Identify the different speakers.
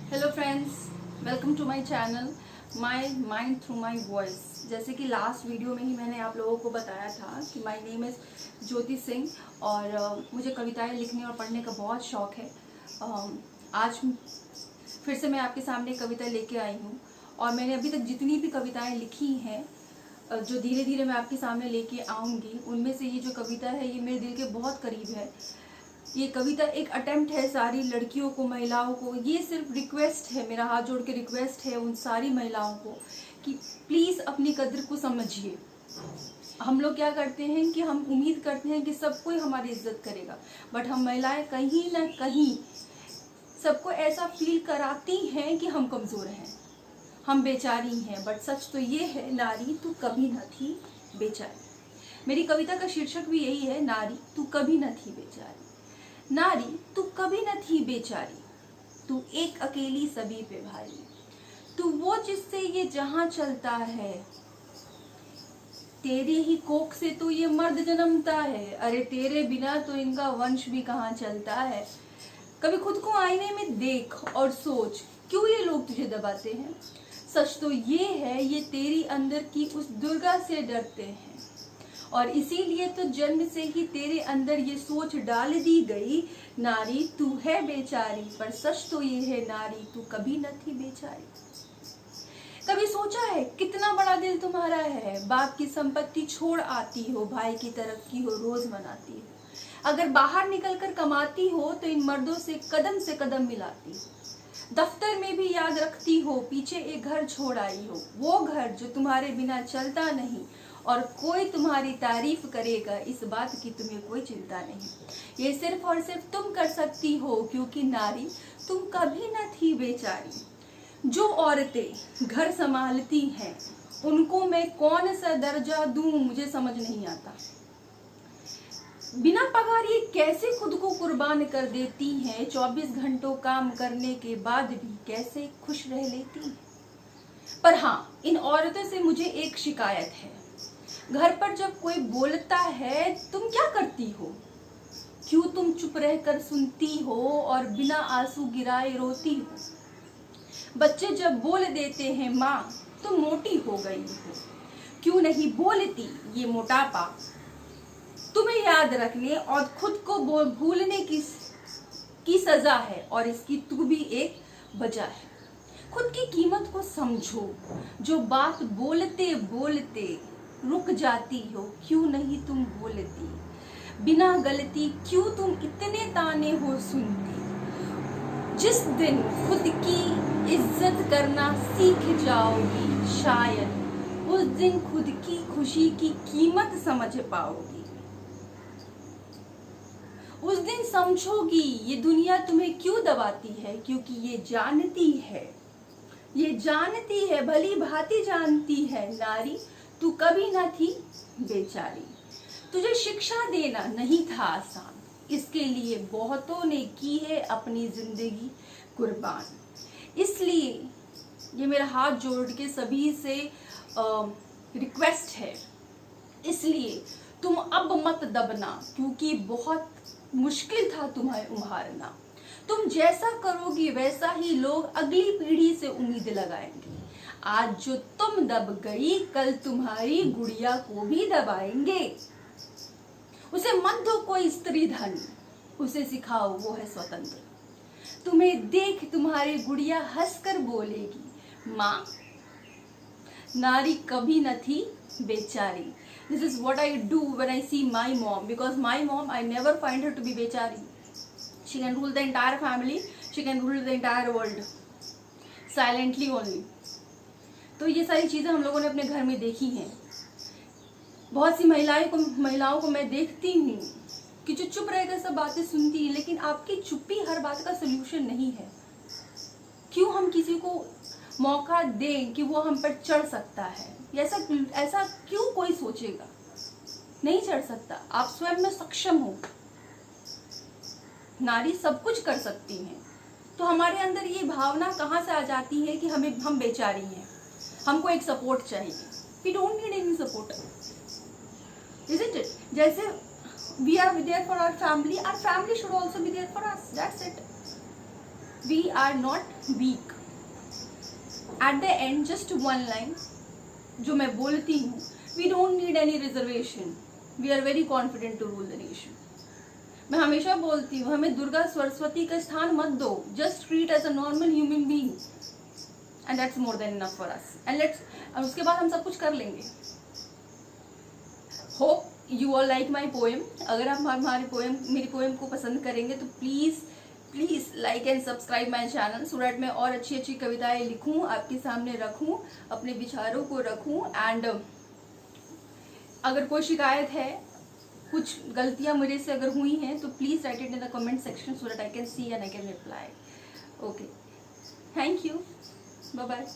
Speaker 1: Hello friends, welcome to my channel my mind through my voice. जैसे कि last video में ही मैंने आप लोगों को बताया था कि my name is Jyoti Singh और मुझे कविताएं लिखने और पढ़ने का बहुत शौक़ है। आज फिर से मैं आपके सामने कविता लेके आई हूँ और मैंने अभी तक जितनी भी कविताएं लिखी हैं जो धीरे धीरे मैं आपके सामने लेके आऊँगी, उनमें से ये जो कविता है ये मेरे दिल के बहुत करीब है। ये कविता एक अटेम्प्ट है सारी लड़कियों को, महिलाओं को। ये सिर्फ रिक्वेस्ट है, मेरा हाथ जोड़ के रिक्वेस्ट है उन सारी महिलाओं को कि प्लीज़ अपनी कद्र को समझिए। हम लोग क्या करते हैं कि हम उम्मीद करते हैं कि सब कोई हमारी इज्जत करेगा, बट हम महिलाएं कहीं ना कहीं सबको ऐसा फील कराती हैं कि हम कमज़ोर हैं, हम बेचारी हैं। बट सच तो ये है, नारी तू कभी न थी बेचारी। मेरी कविता का शीर्षक भी यही है, नारी तू कभी न थी बेचारी। नारी तू कभी न थी बेचारी, तू एक अकेली सभी पे भारी। तू वो जिससे ये जहां चलता है, तेरे ही कोख से तो ये मर्द जन्मता है। अरे तेरे बिना तो इनका वंश भी कहाँ चलता है। कभी खुद को आईने में देख और सोच, क्यों ये लोग तुझे दबाते हैं। सच तो ये है, ये तेरी अंदर की उस दुर्गा से डरते हैं और इसीलिए तो जन्म से ही तेरे अंदर ये सोच डाल दी गई, नारी तू है बेचारी। पर सच तो ये है, नारी तू कभी न थी बेचारी। कभी सोचा है कितना बड़ा दिल तुम्हारा है, बाप की संपत्ति छोड़ आती हो, भाई की तरक्की हो रोज मनाती हो। अगर बाहर निकलकर कमाती हो तो इन मर्दों से कदम मिलाती हो। दफ्तर में भी याद रखती हो, पीछे एक घर छोड़ आई हो, वो घर जो तुम्हारे बिना चलता नहीं और कोई तुम्हारी तारीफ करेगा इस बात की तुम्हें कोई चिंता नहीं। ये सिर्फ और सिर्फ तुम कर सकती हो, क्योंकि नारी तुम कभी न थी बेचारी। जो औरतें घर संभालती हैं उनको मैं कौन सा दर्जा दूं, मुझे समझ नहीं आता। बिना पगार ये कैसे खुद को कुर्बान कर देती हैं, 24 घंटों काम करने के बाद भी कैसे खुश रह लेती हैं। पर हाँ, इन औरतों से मुझे एक शिकायत है। घर पर जब कोई बोलता है तुम क्या करती हो, क्यों तुम चुप रहकर सुनती हो और बिना आंसू गिराए रोती हो। बच्चे जब बोल देते हैं माँ तुम मोटी हो गई हो, क्यों नहीं बोलती ये मोटापा तुम्हें याद रखने और खुद को भूलने की सजा है, और इसकी तू भी एक वजह है। खुद की कीमत को समझो, जो बात बोलते बोलते रुक जाती हो, क्यों नहीं तुम बोलती। बिना गलती क्यों तुम इतने ताने हो सुनती। जिस दिन खुद की इज्जत करना सीख जाओगी, शायद उस दिन खुद की खुशी की कीमत समझ पाओगी। उस दिन समझोगी ये दुनिया तुम्हें क्यों दबाती है, क्योंकि ये जानती है, भली भांति जानती है, नारी तू कभी न थी बेचारी। तुझे शिक्षा देना नहीं था आसान, इसके लिए बहुतों ने की है अपनी जिंदगी कुर्बान। इसलिए ये मेरा हाथ जोड़ के सभी से रिक्वेस्ट है, इसलिए तुम अब मत दबना, क्योंकि बहुत मुश्किल था तुम्हें उभारना। तुम जैसा करोगी वैसा ही लोग अगली पीढ़ी से उम्मीद लगाएंगे। आज जो तुम दब गई, कल तुम्हारी गुड़िया को भी दबाएंगे। उसे मत दो कोई स्त्री धन, उसे सिखाओ वो है स्वतंत्र। तुम्हें देख तुम्हारी गुड़िया हंसकर बोलेगी माँ नारी कभी न थी बेचारी। This is what I do when I see my mom, because my mom, I never find her to be बेचारी. She can rule the entire family, she can rule the entire world, silently only. तो ये सारी चीज़ें हम लोगों ने अपने घर में देखी हैं। बहुत सी महिलाओं को मैं देखती हूँ कि जो चुप रहकर सब बातें सुनती है, लेकिन आपकी चुप्पी हर बात का सलूशन नहीं है। क्यों हम किसी को मौका दें कि वो हम पर चढ़ सकता है, ऐसा क्यों कोई सोचेगा। नहीं चढ़ सकता, आप स्वयं में सक्षम हो, नारी सब कुछ कर सकती हैं। तो हमारे अंदर ये भावना कहाँ से आ जाती है कि हम बेचारी हैं, हमको एक सपोर्ट चाहिए। We don't need any support, isn't it? जैसे we are there for our family should also be there for us. That's it. We are not weak. At the end just one line जो मैं बोलती हूँ, we don't need any reservation, we are very confident to rule the nation. मैं हमेशा बोलती हूँ, हमें दुर्गा सरस्वती का स्थान मत दो, just treat as a normal human being and that's more than enough for us and उसके बाद हम सब कुछ कर लेंगे। Hope you all like my poem. अगर आप मेरी पोएम को पसंद करेंगे तो please like and subscribe my channel, so that मैं और अच्छी अच्छी कविताएं लिखूं, आपके सामने रखूं, अपने विचारों को रखूं। एंड अगर कोई शिकायत है, कुछ गलतियां मेरे से अगर हुई हैं, तो please write it in the comment section so that I can see and I can reply. Okay, thank you, bye bye.